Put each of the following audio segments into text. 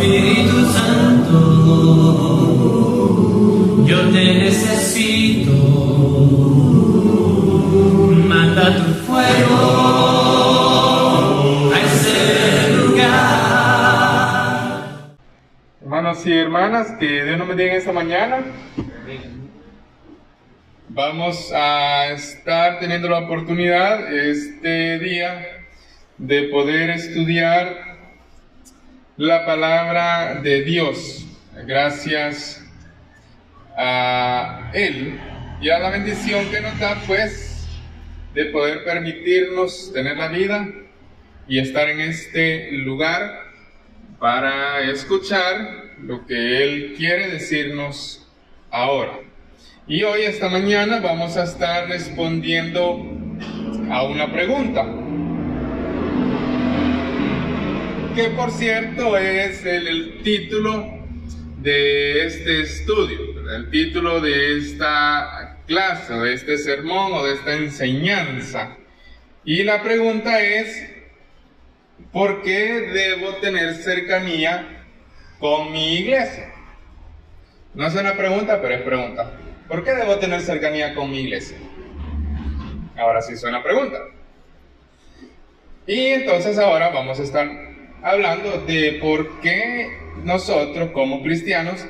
Espíritu Santo, yo te necesito. Manda tu fuego a ese lugar. Hermanos y hermanas, que Dios nos bendiga esta mañana. Vamos a estar teniendo la oportunidad este día de poder estudiar la palabra de Dios. Gracias a Él y a la bendición que nos da, pues, de poder permitirnos tener la vida y estar en este lugar para escuchar lo que Él quiere decirnos ahora. Y hoy, esta mañana, vamos a estar respondiendo a una pregunta, que por cierto es el título de este estudio, el título de esta clase, de este sermón o de esta enseñanza. Y la pregunta es: ¿por qué debo tener cercanía con mi iglesia? No es una pregunta, pero es pregunta. ¿Por qué debo tener cercanía con mi iglesia? Ahora sí suena pregunta. Y entonces ahora vamos a estar hablando de por qué nosotros como cristianos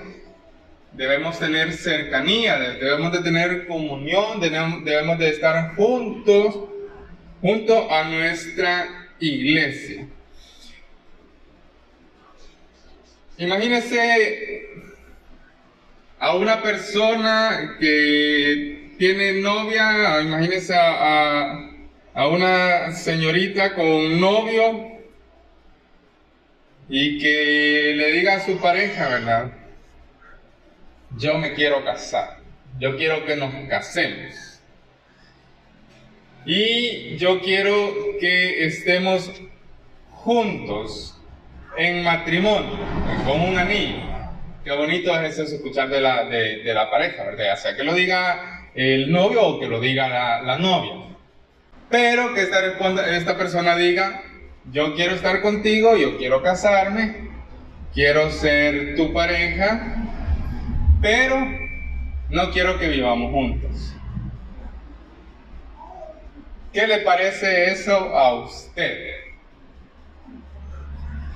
debemos tener cercanía, debemos de tener comunión, debemos de estar junto a nuestra iglesia. Imagínese a una persona que tiene novia, imagínese a una señorita con novio y que le diga a su pareja, ¿verdad? Yo me quiero casar, yo quiero que nos casemos y yo quiero que estemos juntos en matrimonio, con un anillo. Qué bonito es eso, escuchar de la pareja, ¿verdad? Ya sea que lo diga el novio o que lo diga la novia. Pero que esta persona diga: yo quiero estar contigo, yo quiero casarme, quiero ser tu pareja, pero no quiero que vivamos juntos. ¿Qué le parece eso a usted?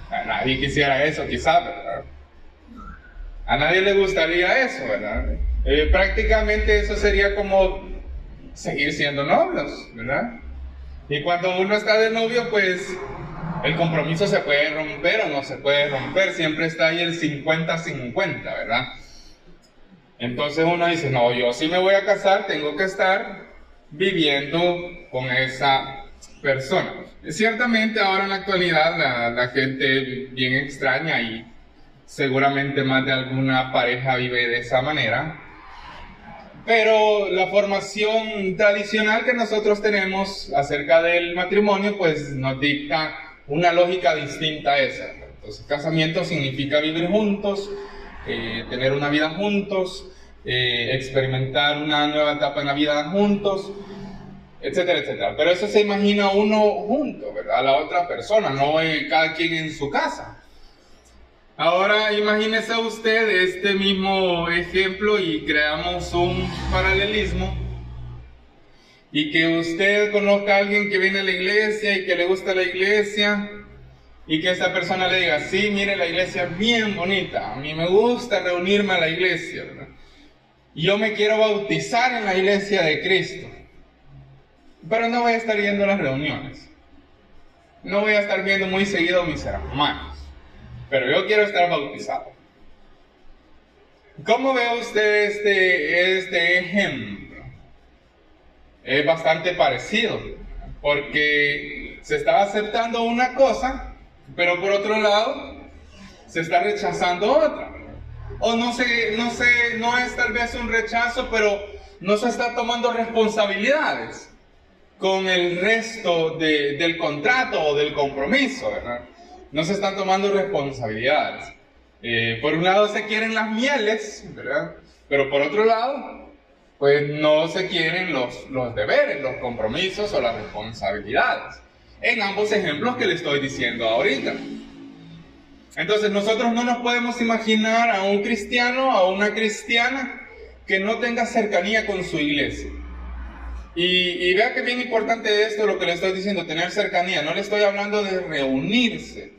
A nadie quisiera eso, quizás, ¿verdad? A nadie le gustaría eso, ¿verdad? Prácticamente eso sería como seguir siendo novios, ¿verdad? Y cuando uno está de novio, pues el compromiso se puede romper o no se puede romper. Siempre está ahí el 50-50, ¿verdad? Entonces uno dice: no, yo sí me voy a casar, tengo que estar viviendo con esa persona. Ciertamente ahora en la actualidad la gente bien extraña, y seguramente más de alguna pareja vive de esa manera. Pero la formación tradicional que nosotros tenemos acerca del matrimonio, pues nos dicta una lógica distinta a esa. Entonces, casamiento significa vivir juntos, tener una vida juntos, experimentar una nueva etapa en la vida juntos, etcétera, etcétera. Pero eso se imagina uno junto, ¿verdad? A la otra persona, no cada quien en su casa. Ahora imagínese usted este mismo ejemplo y creamos un paralelismo, y que usted conozca a alguien que viene a la iglesia y que le gusta la iglesia, y que esa persona le diga: sí, mire, la iglesia es bien bonita, a mí me gusta reunirme a la iglesia, ¿verdad? Yo me quiero bautizar en la iglesia de Cristo, pero no voy a estar yendo a las reuniones, no voy a estar viendo muy seguido a mis hermanos, pero yo quiero estar bautizado. ¿Cómo ve usted este ejemplo? Es bastante parecido, porque se está aceptando una cosa, pero por otro lado se está rechazando otra. O no es tal vez un rechazo, pero no se está tomando responsabilidades con el resto del contrato o del compromiso, ¿verdad? No se están tomando responsabilidades. Por un lado se quieren las mieles, ¿verdad? Pero por otro lado, pues no se quieren los deberes, los compromisos o las responsabilidades. En ambos ejemplos que le estoy diciendo ahorita. Entonces nosotros no nos podemos imaginar a un cristiano, a una cristiana que no tenga cercanía con su iglesia. Y vea que bien importante esto, lo que le estoy diciendo, tener cercanía. No le estoy hablando de reunirse.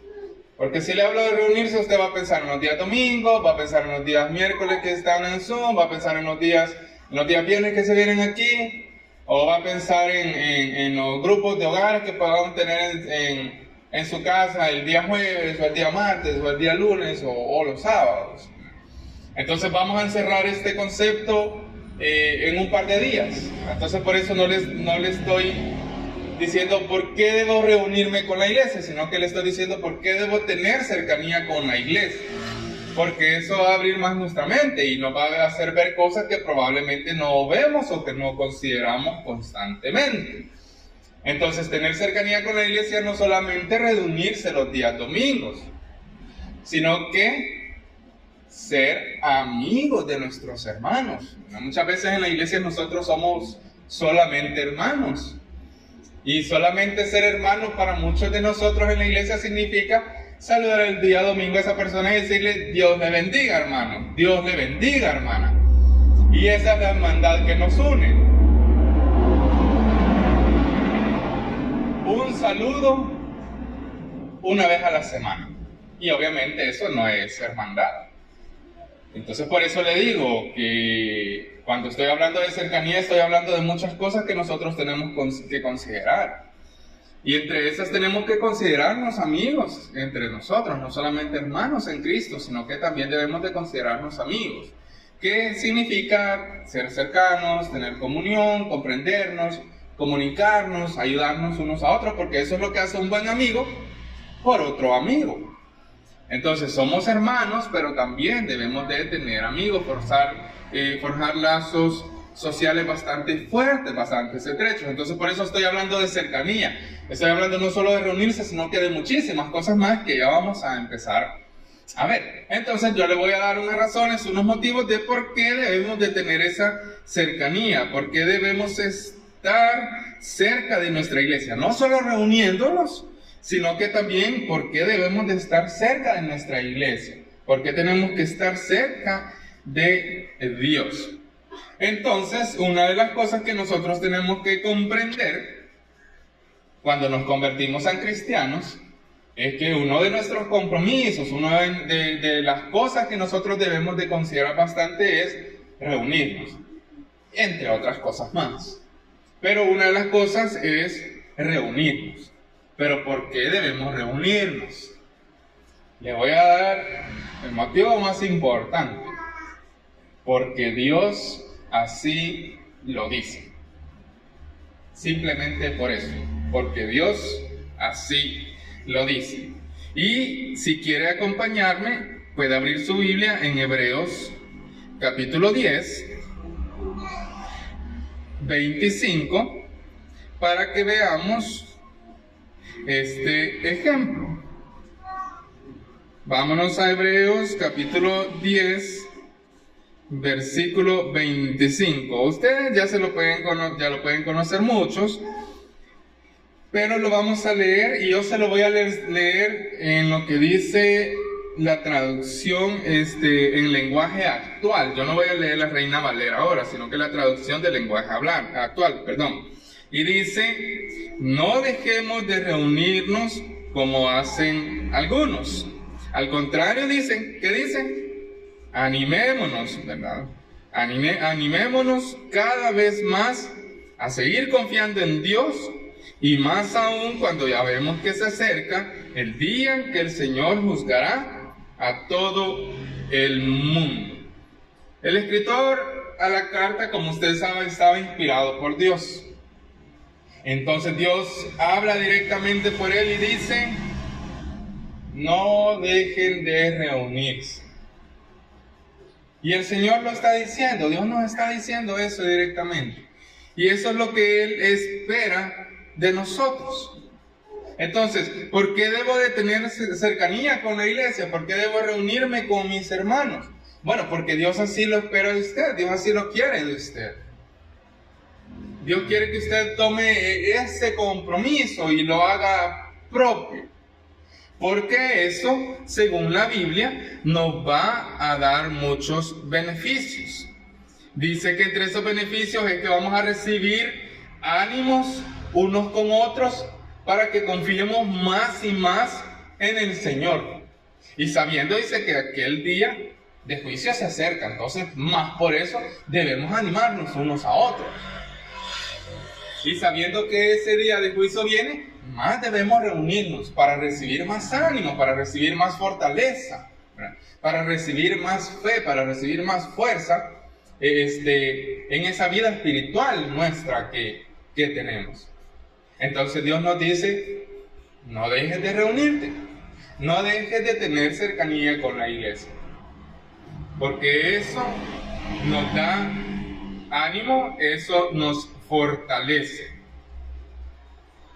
Porque si le hablo de reunirse, usted va a pensar en los días domingos, va a pensar en los días miércoles que están en Zoom, va a pensar en los días viernes que se vienen aquí, o va a pensar en los grupos de hogares que podamos tener en su casa el día jueves, o el día martes, o el día lunes, o los sábados. Entonces vamos a encerrar este concepto en un par de días. Entonces por eso no le estoy diciendo por qué debo reunirme con la iglesia, sino que le estoy diciendo por qué debo tener cercanía con la iglesia. Porque eso va a abrir más nuestra mente y nos va a hacer ver cosas que probablemente no vemos o que no consideramos constantemente. Entonces, tener cercanía con la iglesia no solamente reunirse los días domingos, sino que ser amigos de nuestros hermanos. Muchas veces en la iglesia nosotros somos solamente hermanos. Y solamente ser hermanos para muchos de nosotros en la iglesia significa saludar el día domingo a esa persona y decirle: Dios le bendiga, hermano, Dios le bendiga, hermana. Y esa es la hermandad que nos une. Un saludo una vez a la semana. Y obviamente eso no es hermandad. Entonces por eso le digo que cuando estoy hablando de cercanía, estoy hablando de muchas cosas que nosotros tenemos que considerar. Y entre esas tenemos que considerarnos amigos entre nosotros, no solamente hermanos en Cristo, sino que también debemos de considerarnos amigos. ¿Qué significa ser cercanos, tener comunión, comprendernos, comunicarnos, ayudarnos unos a otros? Porque eso es lo que hace un buen amigo por otro amigo. Entonces somos hermanos, pero también debemos de tener amigos, forjar lazos sociales bastante fuertes, bastante estrechos. Entonces por eso estoy hablando de cercanía. Estoy hablando no solo de reunirse, sino que de muchísimas cosas más que ya vamos a empezar a ver. Entonces yo le voy a dar unas razones, unos motivos de por qué debemos de tener esa cercanía, por qué debemos estar cerca de nuestra iglesia, no solo reuniéndonos, sino que también por qué debemos de estar cerca de nuestra iglesia, por qué tenemos que estar cerca de Dios. Entonces, una de las cosas que nosotros tenemos que comprender cuando nos convertimos a cristianos es que uno de nuestros compromisos, una de las cosas que nosotros debemos de considerar bastante es reunirnos, entre otras cosas más. Pero una de las cosas es reunirnos. ¿Pero por qué debemos reunirnos? Le voy a dar el motivo más importante. Porque Dios así lo dice. Simplemente por eso. Porque Dios así lo dice. Y si quiere acompañarme, puede abrir su Biblia en Hebreos capítulo 10, 25, para que veamos este ejemplo. Vámonos a Hebreos capítulo 10, versículo 25. Ustedes ya lo pueden conocer muchos, pero lo vamos a leer y yo se lo voy a leer en lo que dice la traducción en lenguaje actual. Yo no voy a leer la Reina Valera ahora, sino que la traducción del lenguaje actual, perdón. Y dice: no dejemos de reunirnos como hacen algunos. Al contrario, ¿qué dicen? Animémonos, ¿verdad? Animémonos cada vez más a seguir confiando en Dios, y más aún cuando ya vemos que se acerca el día en que el Señor juzgará a todo el mundo. El escritor a la carta, como ustedes saben, estaba inspirado por Dios. Entonces Dios habla directamente por él y dice: no dejen de reunirse. Y el Señor lo está diciendo, Dios nos está diciendo eso directamente. Y eso es lo que Él espera de nosotros. Entonces, ¿por qué debo de tener cercanía con la iglesia? ¿Por qué debo reunirme con mis hermanos? Bueno, porque Dios así lo espera de usted, Dios así lo quiere de usted. Dios quiere que usted tome ese compromiso y lo haga propio. porque eso, según la Biblia, nos va a dar muchos beneficios. Dice que entre esos beneficios es que vamos a recibir ánimos unos con otros para que confiemos más y más en el Señor. Y sabiendo, dice, que aquel día de juicio se acerca, entonces más por eso debemos animarnos unos a otros. Y sabiendo que ese día de juicio viene, más debemos reunirnos para recibir más ánimo, para recibir más fortaleza, ¿verdad? Para recibir más fe, para recibir más fuerza en esa vida espiritual nuestra que tenemos. Entonces Dios nos dice, no dejes de reunirte, no dejes de tener cercanía con la iglesia, porque eso nos da ánimo, eso nos fortalece.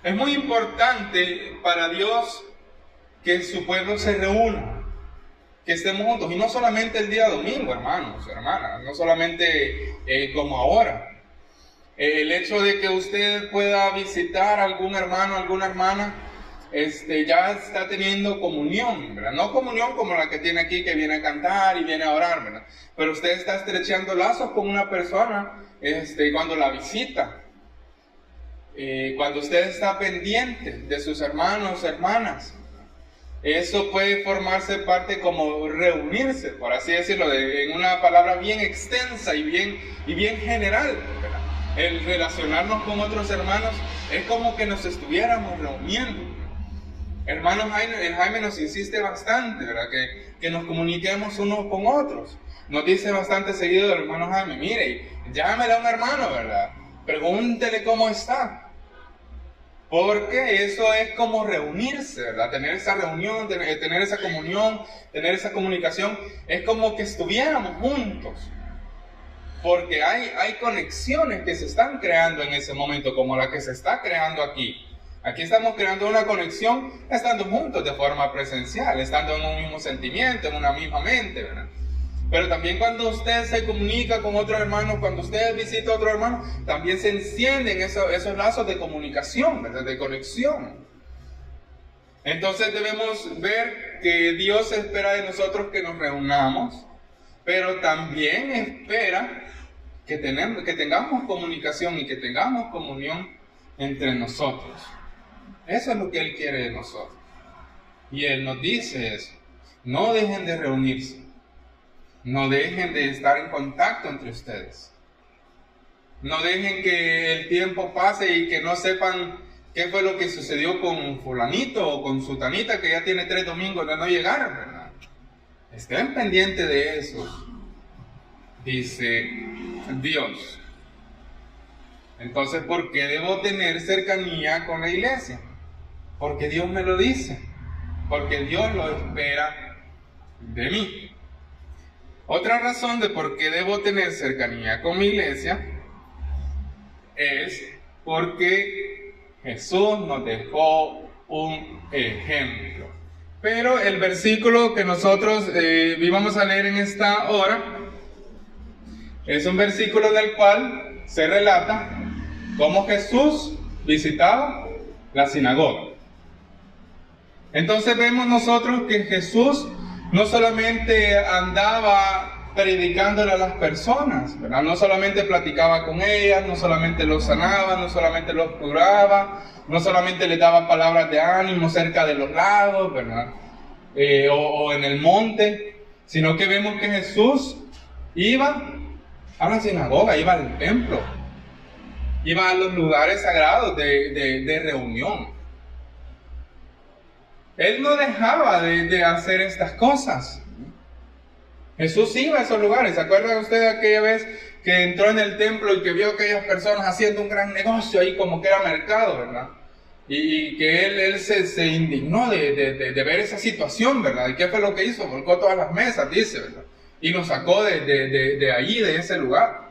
Es muy importante para Dios que su pueblo se reúna, que estemos juntos, y no solamente el día domingo, hermanos, hermanas, no solamente como ahora. El hecho de que usted pueda visitar a algún hermano, alguna hermana, ya está teniendo comunión, ¿verdad? No comunión como la que tiene aquí, que viene a cantar y viene a orar, ¿verdad? Pero usted está estrechando lazos con una persona cuando la visita. Cuando usted está pendiente de sus hermanos, hermanas, eso puede formarse parte como reunirse, por así decirlo, en una palabra bien extensa y bien general, ¿verdad? El relacionarnos con otros hermanos es como que nos estuviéramos reuniendo. Hermano Jaime nos insiste bastante, ¿verdad? Que nos comuniquemos unos con otros. Nos dice bastante seguido el hermano Jaime, mire, llámele a un hermano, ¿verdad? Pregúntele cómo está. Porque eso es como reunirse, ¿verdad? Tener esa reunión, tener esa comunión, tener esa comunicación, es como que estuviéramos juntos. Porque hay conexiones que se están creando en ese momento, como la que se está creando aquí. Aquí estamos creando una conexión estando juntos de forma presencial, estando en un mismo sentimiento, en una misma mente, ¿verdad? Pero también cuando usted se comunica con otro hermano, cuando usted visita a otro hermano, también se encienden esos lazos de comunicación, ¿verdad? De conexión. Entonces debemos ver que Dios espera de nosotros que nos reunamos, pero también espera que tengamos comunicación y que tengamos comunión entre nosotros. Eso es lo que Él quiere de nosotros. Y Él nos dice eso. No dejen de reunirse. No dejen de estar en contacto entre ustedes. No dejen que el tiempo pase y que no sepan qué fue lo que sucedió con fulanito o con sutanita que ya tiene 3 domingos de no llegar, ¿verdad? Estén pendientes de eso, dice Dios. Entonces, ¿por qué debo tener cercanía con la iglesia? Porque Dios me lo dice. Porque Dios lo espera de mí. Otra razón de por qué debo tener cercanía con mi iglesia es porque Jesús nos dejó un ejemplo. Pero el versículo que nosotros íbamos a leer en esta hora es un versículo del cual se relata cómo Jesús visitaba la sinagoga. Entonces vemos nosotros que Jesús no solamente andaba predicándole a las personas, ¿verdad? No solamente platicaba con ellas, no solamente los sanaba, no solamente los curaba, no solamente les daba palabras de ánimo cerca de los lagos, ¿verdad? O en el monte, sino que vemos que Jesús iba a la sinagoga, iba al templo, iba a los lugares sagrados de reunión. Él no dejaba de hacer estas cosas. Jesús iba a esos lugares. ¿Se acuerda usted de aquella vez que entró en el templo y que vio a aquellas personas haciendo un gran negocio ahí como que era mercado, ¿verdad? Y que él se indignó de ver esa situación, ¿verdad? ¿Y qué fue lo que hizo? Volcó todas las mesas, dice, ¿verdad? Y nos sacó de allí, de ese lugar.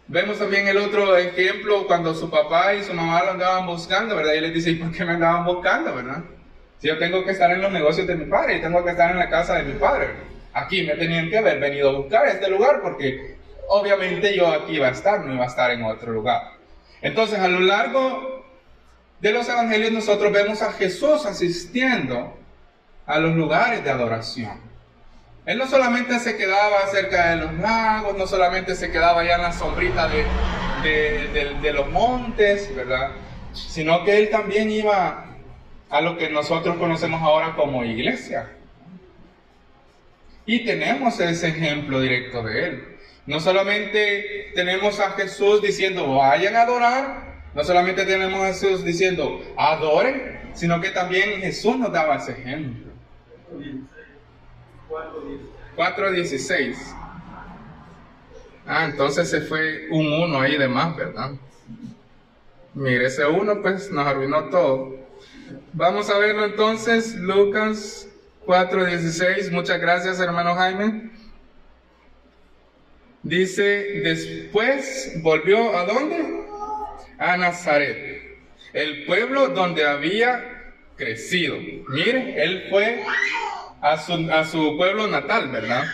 Vemos también el otro ejemplo cuando su papá y su mamá lo andaban buscando, ¿verdad? Y él les dice, ¿y por qué me andaban buscando, verdad? Si yo tengo que estar en los negocios de mi padre y tengo que estar en la casa de mi padre, ¿verdad? Aquí me tenían que haber venido a buscar este lugar porque obviamente yo aquí iba a estar, no iba a estar en otro lugar. Entonces, a lo largo de los evangelios nosotros vemos a Jesús asistiendo a los lugares de adoración. Él no solamente se quedaba cerca de los lagos, no solamente se quedaba allá en la sombrita de los montes, ¿verdad? Sino que él también iba a lo que nosotros conocemos ahora como iglesia. Y tenemos ese ejemplo directo de él. No solamente tenemos a Jesús diciendo vayan a adorar, no solamente tenemos a Jesús diciendo adoren, sino que también Jesús nos daba ese ejemplo. 4:16. Entonces se fue un 1 ahí de más, ¿verdad? Mire, ese 1 pues nos arruinó todo. Vamos a verlo entonces, Lucas 4:16. Muchas gracias, hermano Jaime. Dice, después volvió ¿a dónde? A Nazaret, el pueblo donde había crecido. Mire, él fue a su pueblo natal, ¿verdad?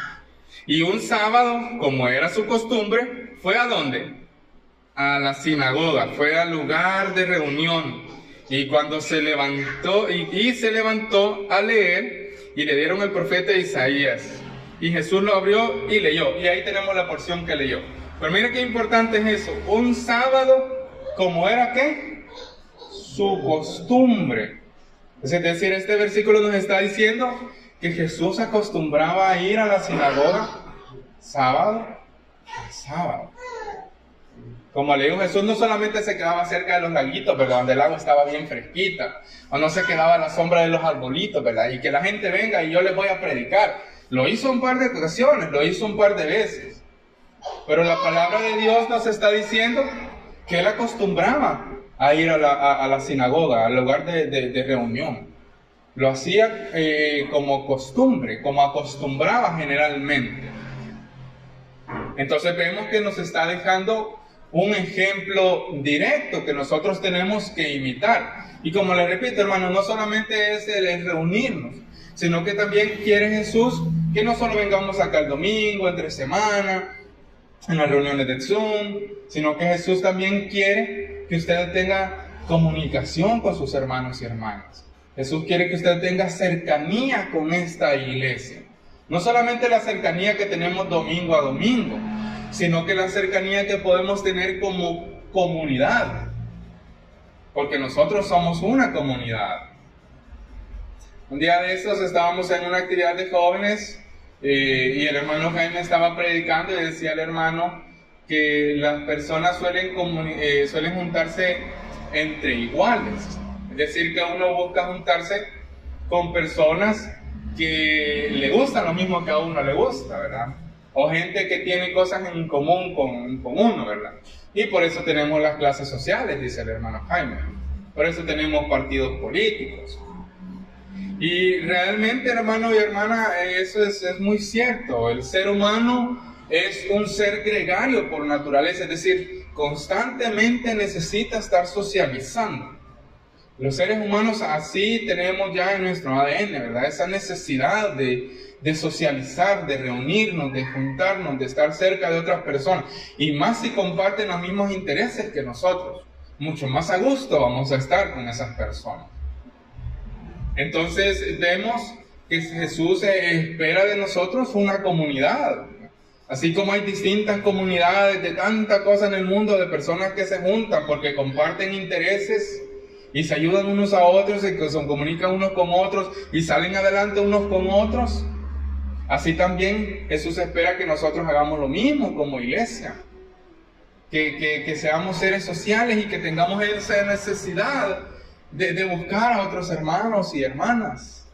Y un sábado, como era su costumbre, ¿fue a dónde? A la sinagoga, fue al lugar de reunión. Y cuando se levantó, y se levantó a leer, y le dieron el profeta Isaías. Y Jesús lo abrió y leyó. Y ahí tenemos la porción que leyó. Pero mire qué importante es eso. Un sábado, como era ¿qué? Su costumbre. Es decir, este versículo nos está diciendo que Jesús acostumbraba a ir a la sinagoga sábado a sábado. Como le digo, Jesús no solamente se quedaba cerca de los laguitos, ¿verdad? Donde el agua estaba bien fresquita, o no se quedaba a la sombra de los arbolitos, ¿verdad? Y que la gente venga y yo les voy a predicar. Lo hizo un par de ocasiones, lo hizo un par de veces. Pero la palabra de Dios nos está diciendo que él acostumbraba a ir a la sinagoga, al lugar de reunión. Lo hacía como costumbre, como acostumbraba generalmente. Entonces vemos que nos está dejando un ejemplo directo que nosotros tenemos que imitar. Y como le repito, hermano, no solamente es el reunirnos, sino que también quiere Jesús que no solo vengamos acá el domingo, entre semana, en las reuniones de Zoom, sino que Jesús también quiere que usted tenga comunicación con sus hermanos y hermanas. Jesús quiere que usted tenga cercanía con esta iglesia. No solamente la cercanía que tenemos domingo a domingo, sino que la cercanía que podemos tener como comunidad. Porque nosotros somos una comunidad. Un día de estos estábamos en una actividad de jóvenes y el hermano Jaime estaba predicando y decía al hermano que las personas suelen juntarse entre iguales. Es decir, que uno busca juntarse con personas que le gustan lo mismo que a uno le gusta, ¿verdad? O gente que tiene cosas en común con uno, ¿verdad? Y por eso tenemos las clases sociales, dice el hermano Jaime. Por eso tenemos partidos políticos. Y realmente, hermano y hermana, eso es muy cierto. El ser humano es un ser gregario por naturaleza, es decir, constantemente necesita estar socializando. Los seres humanos así tenemos ya en nuestro ADN, ¿verdad? Esa necesidad de socializar, de reunirnos, de juntarnos, de estar cerca de otras personas. Y más si comparten los mismos intereses que nosotros. Mucho más a gusto vamos a estar con esas personas. Entonces vemos que Jesús espera de nosotros una comunidad. Así como hay distintas comunidades de tanta cosa en el mundo, de personas que se juntan porque comparten intereses y se ayudan unos a otros y que se comunican unos con otros y salen adelante unos con otros. Así también Jesús espera que nosotros hagamos lo mismo como iglesia. Que seamos seres sociales y que tengamos esa necesidad de buscar a otros hermanos y hermanas.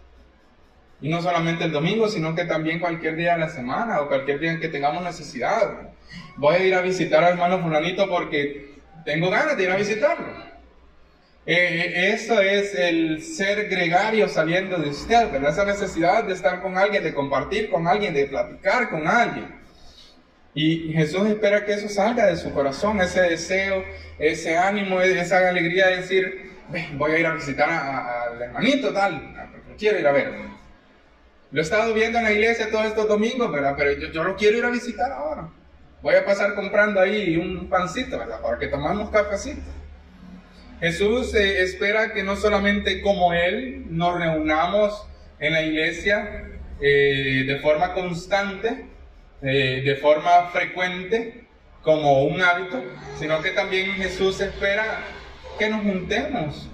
Y no solamente el domingo, sino que también cualquier día de la semana o cualquier día en que tengamos necesidad. Voy a ir a visitar al hermano fulanito porque tengo ganas de ir a visitarlo. Eso es el ser gregario saliendo de usted, ¿verdad? Esa necesidad de estar con alguien, de compartir con alguien, de platicar con alguien. Y Jesús espera que eso salga de su corazón, ese deseo, ese ánimo, esa alegría de decir, voy a ir a visitar al hermanito tal, porque quiero ir a verlo. Lo he estado viendo en la iglesia todos estos domingos, ¿verdad? Pero yo lo quiero ir a visitar ahora. Voy a pasar comprando ahí un pancito, ¿verdad? Para que tomamos cafecito. Jesús espera que no solamente como Él nos reunamos en la iglesia de forma constante, de forma frecuente, como un hábito, sino que también Jesús espera que nos juntemos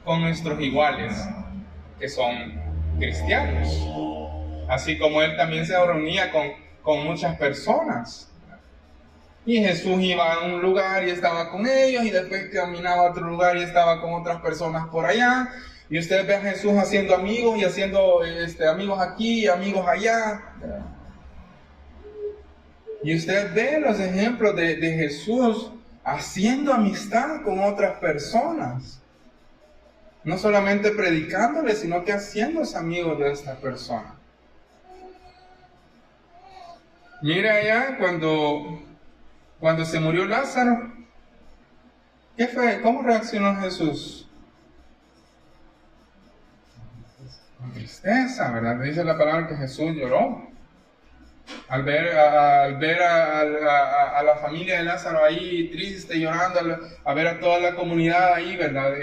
con nuestros iguales, que son cristianos. Así como Él también se reunía con muchas personas. Y Jesús iba a un lugar y estaba con ellos, y después caminaba a otro lugar y estaba con otras personas por allá. Y usted ve a Jesús haciendo amigos y haciendo amigos aquí y amigos allá. Y usted ve los ejemplos de Jesús haciendo amistad con otras personas. No solamente predicándoles, sino que haciéndose amigos de estas personas. Mira allá cuando se murió Lázaro, ¿qué fue? ¿Cómo reaccionó Jesús? Con tristeza, ¿verdad? Dice la palabra que Jesús lloró. Al ver a la familia de Lázaro ahí triste, llorando, a ver a toda la comunidad ahí, ¿verdad?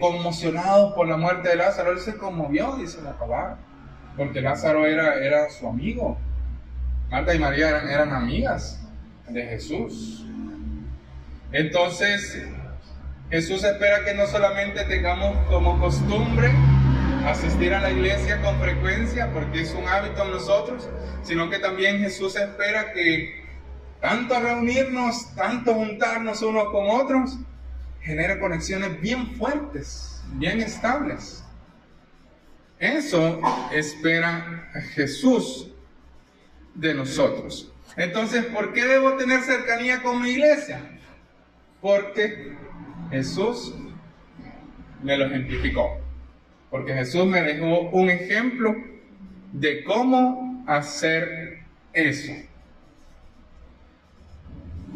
Conmocionados por la muerte de Lázaro, Él se conmovió, dice la palabra, porque Lázaro era su amigo. Marta y María eran amigas de Jesús. Entonces, Jesús espera que no solamente tengamos como costumbre asistir a la iglesia con frecuencia, porque es un hábito en nosotros, sino que también Jesús espera que tanto reunirnos, tanto juntarnos unos con otros, genere conexiones bien fuertes, bien estables. Eso espera Jesús de nosotros. Entonces, ¿por qué debo tener cercanía con mi iglesia? Porque Jesús me lo ejemplificó. Porque Jesús me dejó un ejemplo de cómo hacer eso.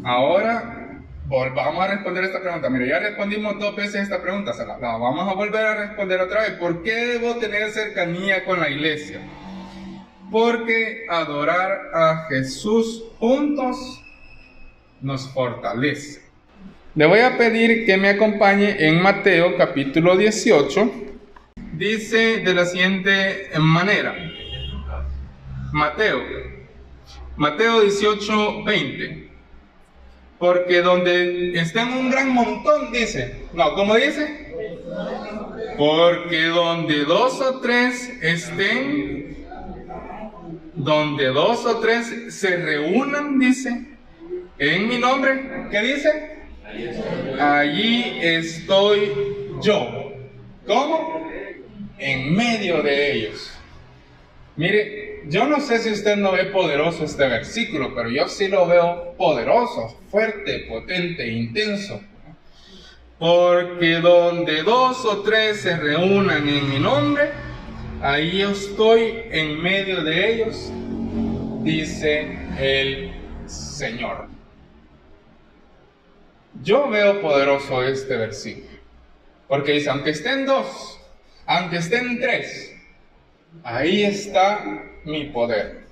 Ahora, vamos a responder esta pregunta. Mira, ya respondimos 2 veces esta pregunta. La vamos a volver a responder otra vez. ¿Por qué debo tener cercanía con la iglesia? Porque adorar a Jesús juntos nos fortalece. Le voy a pedir que me acompañe en Mateo capítulo 18. Dice de la siguiente manera. Mateo 18, 20. Porque donde estén un gran montón, dice. No, ¿cómo dice? Porque donde 2 o 3 estén, donde 2 o 3 se reúnan, dice, en mi nombre, ¿qué dice? Allí estoy yo. ¿Cómo? En medio de ellos. Mire, yo no sé si usted no ve poderoso este versículo, pero yo sí lo veo poderoso, fuerte, potente, intenso. Porque donde 2 o 3 se reúnan en mi nombre, ahí estoy en medio de ellos, dice el Señor. Yo veo poderoso este versículo, porque dice, aunque estén 2, aunque estén 3, ahí está mi poder,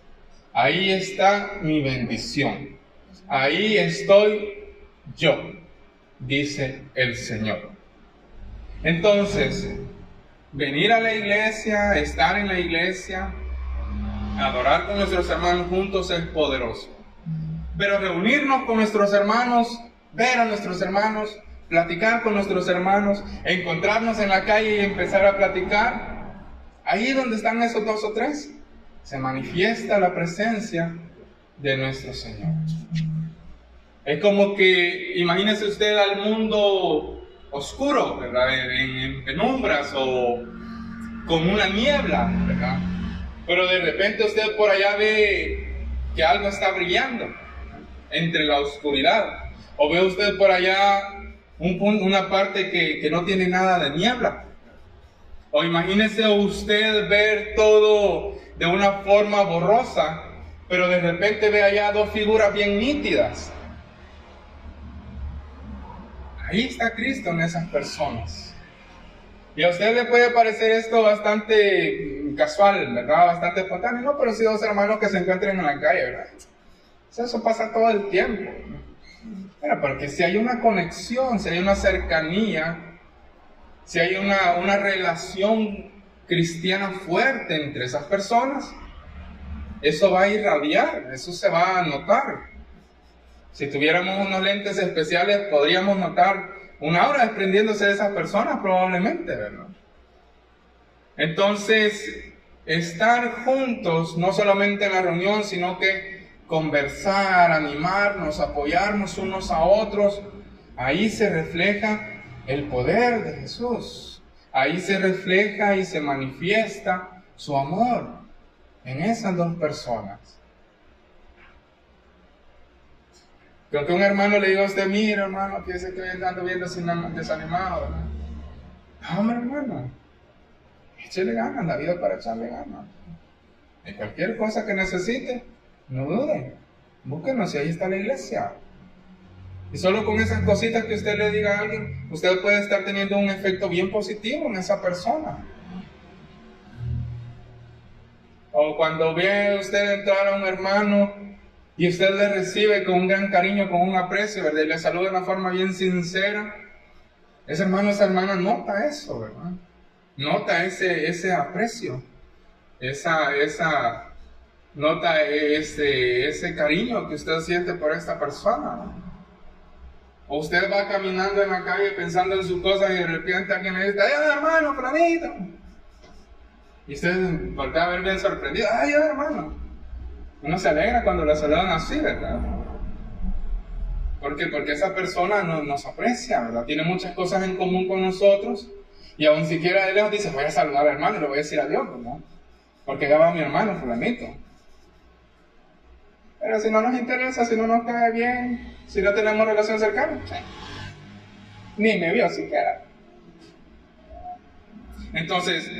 ahí está mi bendición, ahí estoy yo, dice el Señor. Entonces, venir a la iglesia, estar en la iglesia, adorar con nuestros hermanos juntos es poderoso. Pero reunirnos con nuestros hermanos, ver a nuestros hermanos, platicar con nuestros hermanos, encontrarnos en la calle y empezar a platicar, ahí donde están esos 2 o 3, se manifiesta la presencia de nuestro Señor. Es como que, imagínese usted al mundo oscuro, ¿verdad? En penumbras o con una niebla, ¿verdad? Pero de repente usted por allá ve que algo está brillando entre la oscuridad. O ve usted por allá una parte que no tiene nada de niebla. O imagínese usted ver todo de una forma borrosa, pero de repente ve allá 2 figuras bien nítidas. Ahí está Cristo en esas personas. Y a usted le puede parecer esto bastante casual, ¿verdad? Bastante espontáneo. No, pero si 2 hermanos que se encuentren en la calle, ¿verdad? Eso pasa todo el tiempo. Pero porque si hay una conexión, si hay una cercanía, si hay una relación cristiana fuerte entre esas personas, eso va a irradiar, eso se va a notar. Si tuviéramos unos lentes especiales, podríamos notar una aura desprendiéndose de esas personas, probablemente, ¿verdad? Entonces, estar juntos, no solamente en la reunión, sino que conversar, animarnos, apoyarnos unos a otros, ahí se refleja el poder de Jesús. Ahí se refleja y se manifiesta su amor en esas dos personas. Creo que un hermano le diga a usted, mira hermano, fíjese que hoy ando bien desanimado, ¿verdad? No, hombre, hermano, échale ganas, la vida para echarle ganas. Y cualquier cosa que necesite, no duden, búsquenos y ahí está la iglesia. Y solo con esas cositas que usted le diga a alguien, usted puede estar teniendo un efecto bien positivo en esa persona. O cuando ve usted entrar a un hermano y usted le recibe con un gran cariño, con un aprecio, ¿verdad? Y le saluda de una forma bien sincera, ese hermano, esa hermana nota eso, ¿verdad? Nota ese aprecio, nota ese cariño que usted siente por esta persona, ¿no? O usted va caminando en la calle pensando en sus cosas y de repente alguien le dice, ¡ay, hermano, planito! Y usted voltea a ver bien sorprendido, ¡ay, hermano! Uno se alegra cuando la saludan así, ¿verdad? ¿Por qué? Porque esa persona nos aprecia, ¿verdad? Tiene muchas cosas en común con nosotros y aún siquiera de lejos dice, voy a saludar al hermano y le voy a decir adiós, ¿verdad? Porque ya va mi hermano, fulanito. Pero si no nos interesa, si no nos cae bien, si no tenemos relación cercana, ni me vio siquiera. Entonces,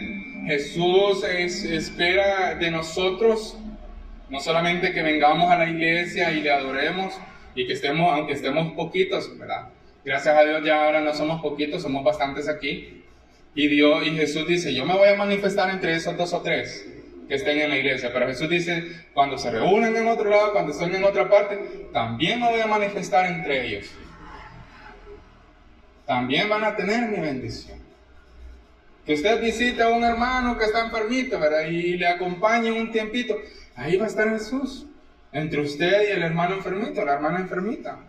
Jesús espera de nosotros no solamente que vengamos a la iglesia y le adoremos y que estemos, aunque estemos poquitos, ¿verdad? Gracias a Dios ya ahora no somos poquitos, somos bastantes aquí. Y Jesús dice, yo me voy a manifestar entre esos 2 o 3 que estén en la iglesia. Pero Jesús dice, cuando se reúnen en otro lado, cuando estén en otra parte, también me voy a manifestar entre ellos. También van a tener mi bendición. Que usted visite a un hermano que está enfermito, ¿verdad? Y le acompañe un tiempito. Ahí va a estar Jesús, entre usted y el hermano enfermito, la hermana enfermita.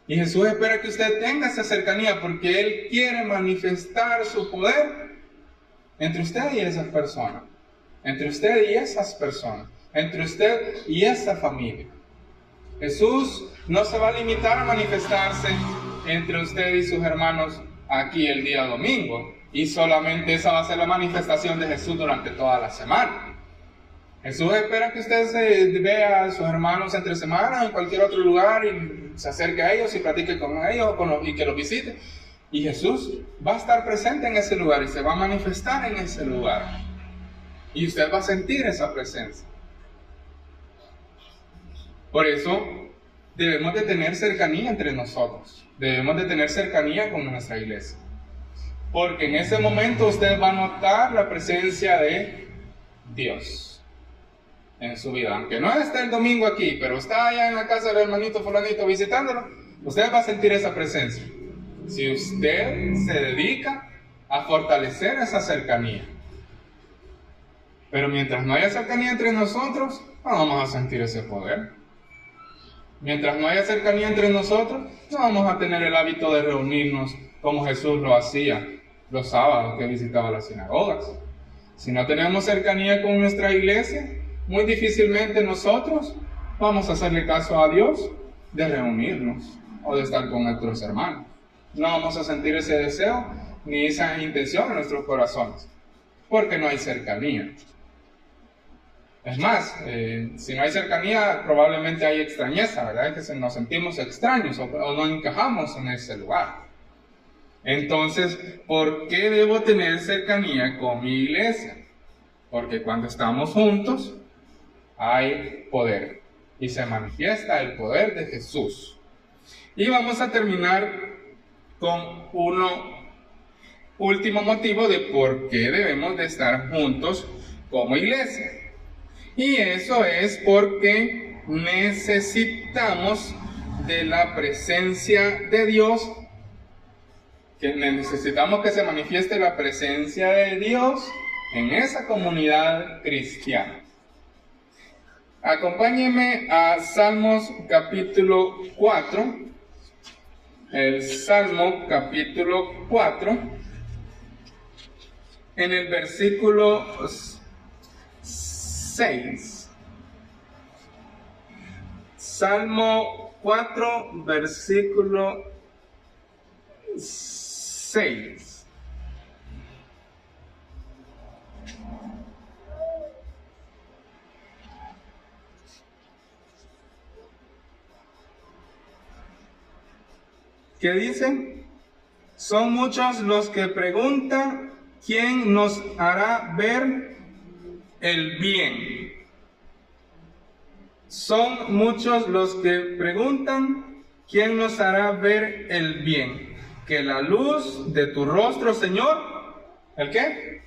Y Jesús espera que usted tenga esa cercanía porque Él quiere manifestar su poder entre usted y esas personas. Entre usted y esas personas. Entre usted y esa familia. Jesús no se va a limitar a manifestarse entre usted y sus hermanos aquí el día domingo. Y solamente esa va a ser la manifestación de Jesús durante toda la semana. Jesús espera que usted se vea a sus hermanos entre semana o en cualquier otro lugar y se acerque a ellos y platique con ellos y que los visite. Y Jesús va a estar presente en ese lugar y se va a manifestar en ese lugar. Y usted va a sentir esa presencia. Por eso debemos de tener cercanía entre nosotros. Debemos de tener cercanía con nuestra iglesia. Porque en ese momento usted va a notar la presencia de Dios en su vida. Aunque no esté el domingo aquí, pero está allá en la casa del hermanito fulanito visitándolo, usted va a sentir esa presencia. Si usted se dedica a fortalecer esa cercanía. Pero mientras no haya cercanía entre nosotros, no vamos a sentir ese poder. Mientras no haya cercanía entre nosotros, no vamos a tener el hábito de reunirnos como Jesús lo hacía los sábados que visitaba las sinagogas. Si no tenemos cercanía con nuestra iglesia, muy difícilmente nosotros vamos a hacerle caso a Dios de reunirnos o de estar con nuestros hermanos. No vamos a sentir ese deseo ni esa intención en nuestros corazones, porque no hay cercanía. Es más, si no hay cercanía, probablemente hay extrañeza, ¿verdad? Que nos sentimos extraños o no encajamos en ese lugar. Entonces, ¿por qué debo tener cercanía con mi iglesia? Porque cuando estamos juntos, hay poder. Y se manifiesta el poder de Jesús. Y vamos a terminar con uno último motivo de por qué debemos de estar juntos como iglesia. Y eso es porque necesitamos de la presencia de Dios, que necesitamos que se manifieste la presencia de Dios en esa comunidad cristiana. Acompáñenme a Salmos capítulo 4, el Salmo capítulo 4, en el versículo 6. Salmo 4, versículo 6. ¿Qué dicen? Son muchos los que preguntan quién nos hará ver el bien. Son muchos los que preguntan quién nos hará ver el bien. Que la luz de tu rostro, Señor, ¿el qué?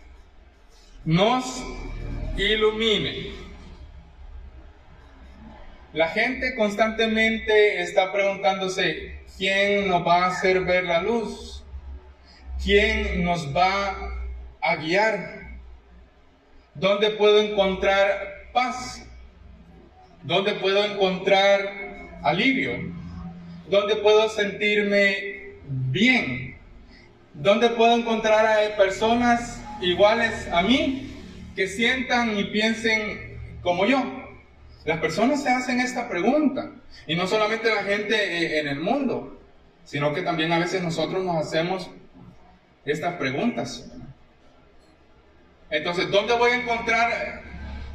Nos ilumine. La gente constantemente está preguntándose, ¿quién nos va a hacer ver la luz? ¿Quién nos va a guiar? ¿Dónde puedo encontrar paz? ¿Dónde puedo encontrar alivio? ¿Dónde puedo sentirme bien? ¿Dónde puedo encontrar a personas iguales a mí que sientan y piensen como yo? Las personas se hacen esta pregunta, y no solamente la gente en el mundo, sino que también a veces nosotros nos hacemos estas preguntas. Entonces, ¿dónde voy a encontrar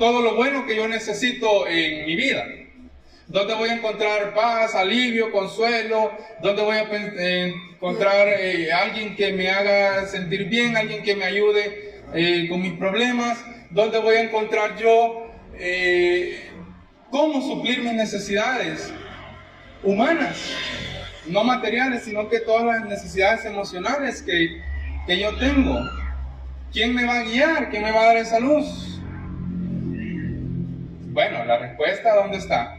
todo lo bueno que yo necesito en mi vida? ¿Dónde voy a encontrar paz, alivio, consuelo? ¿Dónde voy a encontrar alguien que me haga sentir bien, alguien que me ayude con mis problemas? ¿Dónde voy a encontrar yo cómo suplir mis necesidades humanas, no materiales, sino que todas las necesidades emocionales que yo tengo? ¿Quién me va a guiar? ¿Quién me va a dar esa luz? Bueno, la respuesta, ¿dónde está?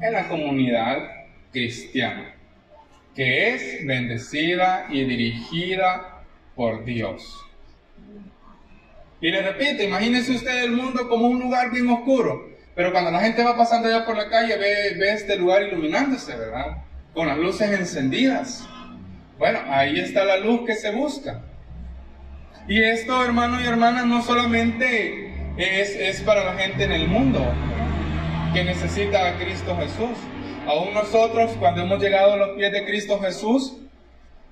En la comunidad cristiana, que es bendecida y dirigida por Dios. Y le repito, imagínense usted el mundo como un lugar bien oscuro, pero cuando la gente va pasando allá por la calle ve este lugar iluminándose, ¿verdad? Con las luces encendidas. Bueno, ahí está la luz que se busca. Y esto, hermanos y hermanas, no solamente es para la gente en el mundo que necesita a Cristo Jesús. Aún nosotros, cuando hemos llegado a los pies de Cristo Jesús,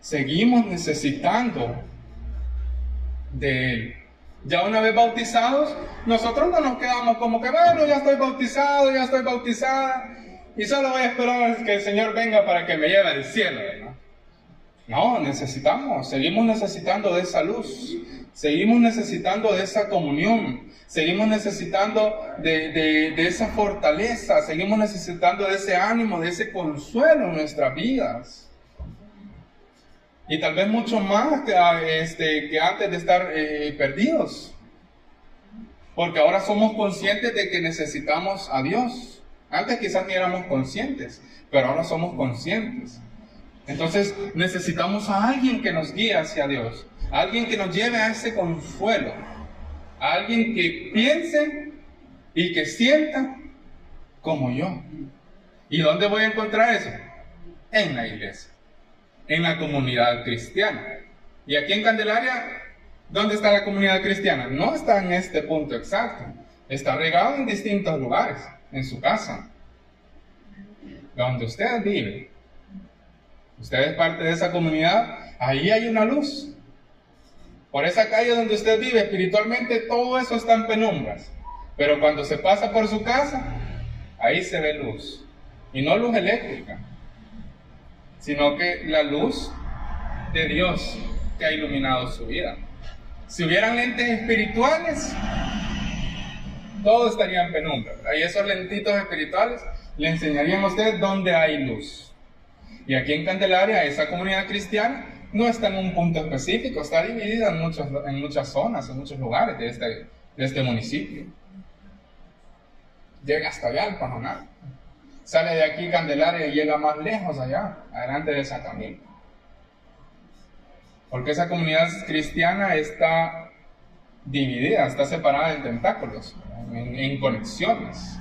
seguimos necesitando de Él. Ya una vez bautizados, nosotros no nos quedamos como que, bueno, ya estoy bautizado, ya estoy bautizada, y solo voy a esperar que el Señor venga para que me lleve al cielo, ¿no? No, seguimos necesitando de esa luz, seguimos necesitando de esa comunión, seguimos necesitando de esa fortaleza, seguimos necesitando de ese ánimo, de ese consuelo en nuestras vidas. Y tal vez mucho más que antes de estar perdidos. Porque ahora somos conscientes de que necesitamos a Dios. Antes quizás ni éramos conscientes, pero ahora somos conscientes. Entonces necesitamos a alguien que nos guíe hacia Dios, a alguien que nos lleve a ese consuelo, a alguien que piense y que sienta como yo. ¿Y dónde voy a encontrar eso? En la iglesia, en la comunidad cristiana. Y aquí en Candelaria, ¿dónde está la comunidad cristiana? No está en este punto exacto, está regado en distintos lugares, en su casa, donde usted vive. Usted es parte de esa comunidad, ahí hay una luz. Por esa calle donde usted vive, espiritualmente todo eso está en penumbras. Pero cuando se pasa por su casa, ahí se ve luz. Y no luz eléctrica, sino que la luz de Dios que ha iluminado su vida. Si hubieran lentes espirituales, todo estaría en penumbra. Y esos lentitos espirituales le enseñarían a usted dónde hay luz. Y aquí en Candelaria, esa comunidad cristiana no está en un punto específico, está dividida en muchas zonas, en muchos lugares de este municipio. Llega hasta allá el Pajonal. Sale de aquí Candelaria y llega más lejos allá, adelante de Sacamil. Porque esa comunidad cristiana está dividida, está separada en tentáculos, en conexiones.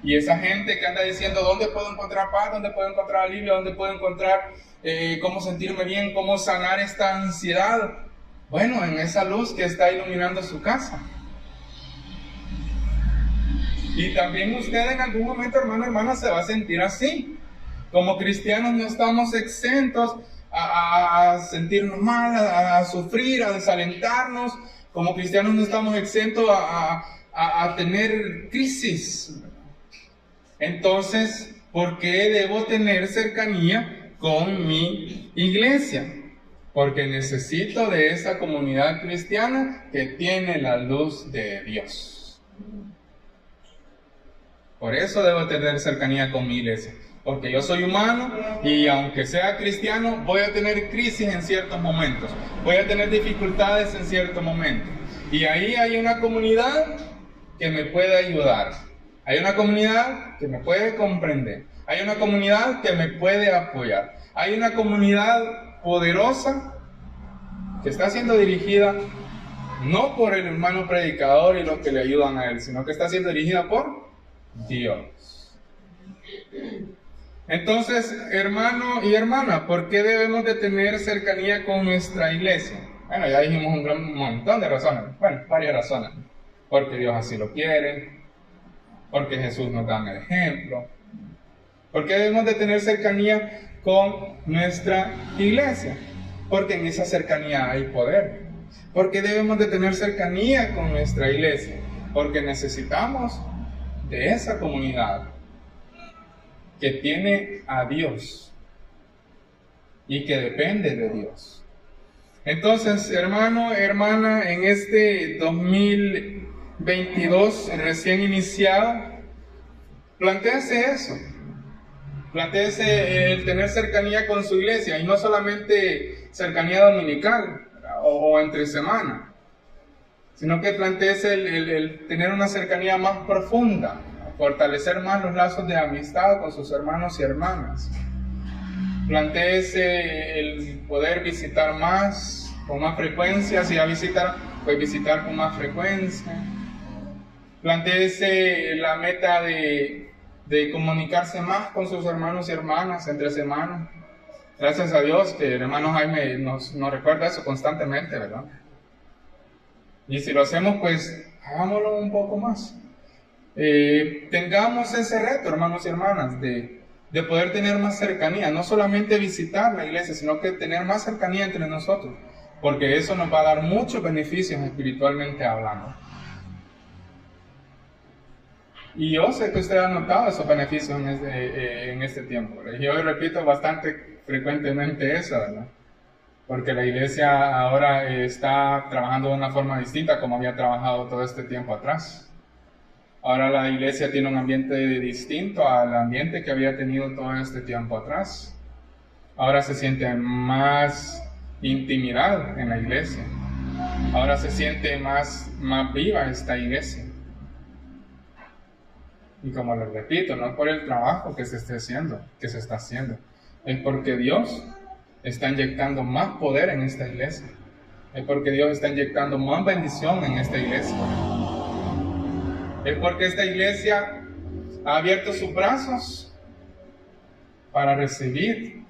Y esa gente que anda diciendo ¿dónde puedo encontrar paz? ¿Dónde puedo encontrar alivio? ¿Dónde puedo encontrar cómo sentirme bien? ¿Cómo sanar esta ansiedad? Bueno, en esa luz que está iluminando su casa. Y también usted en algún momento, hermano, hermana, se va a sentir así. Como cristianos no estamos exentos a sentirnos mal, a sufrir, a desalentarnos. Como cristianos no estamos exentos a tener crisis. Entonces, ¿por qué debo tener cercanía con mi iglesia? Porque necesito de esa comunidad cristiana que tiene la luz de Dios. Por eso debo tener cercanía con mi iglesia. Porque yo soy humano y aunque sea cristiano, voy a tener crisis en ciertos momentos. Voy a tener dificultades en ciertos momentos. Y ahí hay una comunidad que me puede ayudar. Hay una comunidad que me puede comprender. Hay una comunidad que me puede apoyar. Hay una comunidad poderosa que está siendo dirigida no por el hermano predicador y los que le ayudan a él, sino que está siendo dirigida por Dios. Entonces, hermano y hermana, ¿por qué debemos de tener cercanía con nuestra iglesia? Bueno, ya dijimos un gran montón de razones. Bueno, varias razones. Porque Dios así lo quiere. Porque Jesús nos da el ejemplo. ¿Por qué debemos de tener cercanía con nuestra iglesia? Porque en esa cercanía hay poder. ¿Por qué debemos de tener cercanía con nuestra iglesia? Porque necesitamos de esa comunidad que tiene a Dios y que depende de Dios. Entonces, hermano, hermana, en este 2022 recién iniciado, plantéese eso. Plantéese el tener cercanía con su iglesia, y no solamente cercanía dominical o entre semana, sino que plantéese el tener una cercanía más profunda, fortalecer más los lazos de amistad con sus hermanos y hermanas. Plantéese el poder visitar más, con más frecuencia. Si va a visitar, pues visitar con más frecuencia. Plantéese la meta de comunicarse más con sus hermanos y hermanas entre semanas. Gracias a Dios que el hermano Jaime nos recuerda eso constantemente, ¿verdad? Y si lo hacemos, pues hagámoslo un poco más. Tengamos ese reto, hermanos y hermanas, de poder tener más cercanía, no solamente visitar la iglesia, sino que tener más cercanía entre nosotros, porque eso nos va a dar muchos beneficios espiritualmente hablando. Y yo sé que usted ha notado esos beneficios en este tiempo. Y yo repito bastante frecuentemente eso, ¿verdad? Porque la iglesia ahora está trabajando de una forma distinta como había trabajado todo este tiempo atrás. Ahora la iglesia tiene un ambiente distinto al ambiente que había tenido todo este tiempo atrás. Ahora se siente más intimidad en la iglesia. Ahora se siente más viva esta iglesia. Y como les repito, no es por el trabajo que se está haciendo, es porque Dios está inyectando más poder en esta iglesia. Es porque Dios está inyectando más bendición en esta iglesia. Es porque esta iglesia ha abierto sus brazos para recibir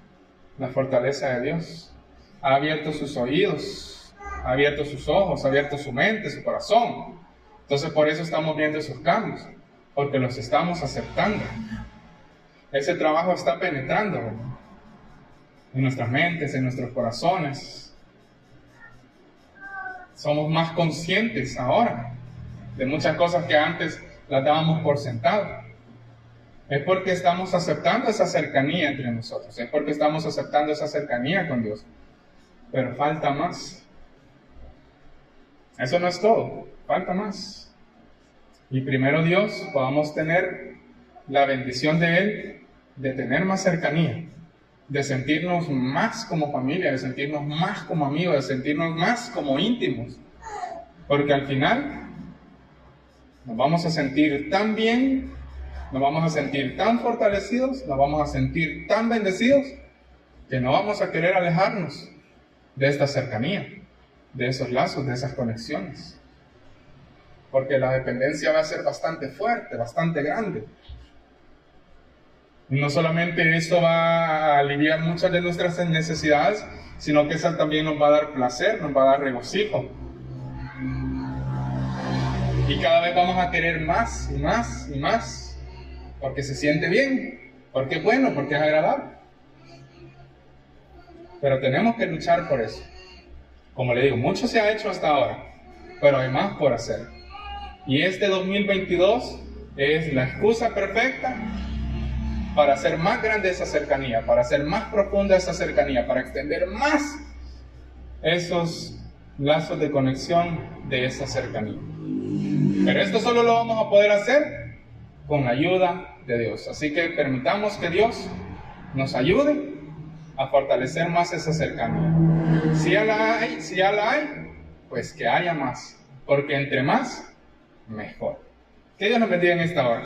la fortaleza de Dios. Ha abierto sus oídos, ha abierto sus ojos, ha abierto su mente, su corazón. Entonces por eso estamos viendo esos cambios, porque los estamos aceptando. Ese trabajo está penetrando en nuestras mentes, en nuestros corazones. Somos más conscientes ahora de muchas cosas que antes las dábamos por sentado. Es porque estamos aceptando esa cercanía entre nosotros, es porque estamos aceptando esa cercanía con Dios. Pero falta más. Eso no es todo, falta más. Y primero Dios, podamos tener la bendición de Él, de tener más cercanía, de sentirnos más como familia, de sentirnos más como amigos, de sentirnos más como íntimos. Porque al final nos vamos a sentir tan bien, nos vamos a sentir tan fortalecidos, nos vamos a sentir tan bendecidos, que no vamos a querer alejarnos de esta cercanía. de esos lazos, de esas conexiones. Porque la dependencia va a ser bastante fuerte, bastante grande. No solamente esto va a aliviar muchas de nuestras necesidades, sino que eso también nos va a dar placer, nos va a dar regocijo. Y cada vez vamos a querer más y más y más, porque se siente bien, porque es bueno, porque es agradable. Pero tenemos que luchar por eso. Como le digo, mucho se ha hecho hasta ahora, pero hay más por hacer. Y este 2022 es la excusa perfecta para hacer más grande esa cercanía, para hacer más profunda esa cercanía, para extender más esos lazos de conexión de esa cercanía. Pero esto solo lo vamos a poder hacer con la ayuda de Dios. Así que permitamos que Dios nos ayude a fortalecer más esa cercanía. Si ya la hay, pues que haya más, porque entre más, mejor. Que Dios nos bendiga en esta hora.